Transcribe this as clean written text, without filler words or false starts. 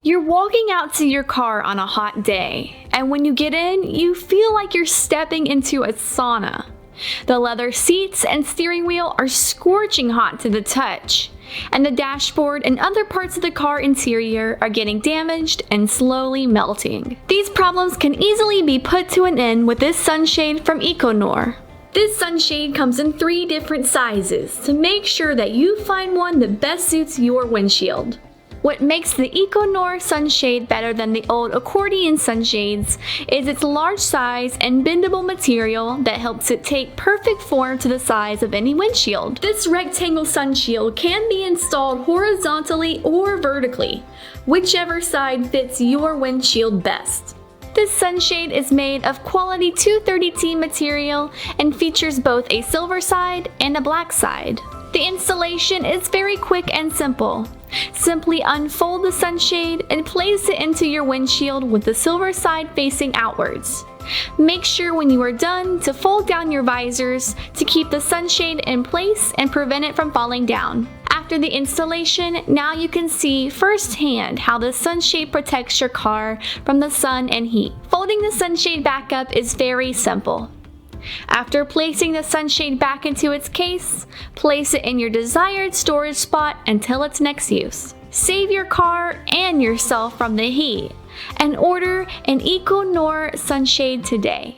You're walking out to your car on a hot day, and when you get in, you feel like you're stepping into a sauna. The leather seats and steering wheel are scorching hot to the touch, and the dashboard and other parts of the car interior are getting damaged and slowly melting. These problems can easily be put to an end with this sunshade from EcoNor. This sunshade comes in 3 different sizes to make sure that you find one that best suits your windshield. What makes the EcoNor sunshade better than the old accordion sunshades is its large size and bendable material that helps it take perfect form to the size of any windshield. This rectangle sunshield can be installed horizontally or vertically, whichever side fits your windshield best. This sunshade is made of quality 230T material and features both a silver side and a black side. The installation is very quick and simple. Simply unfold the sunshade and place it into your windshield with the silver side facing outwards. Make sure when you are done to fold down your visors to keep the sunshade in place and prevent it from falling down. After the installation, now you can see firsthand how the sunshade protects your car from the sun and heat. Folding the sunshade back up is very simple. After placing the sunshade back into its case, place it in your desired storage spot until its next use. Save your car and yourself from the heat and order an EcoNor sunshade today.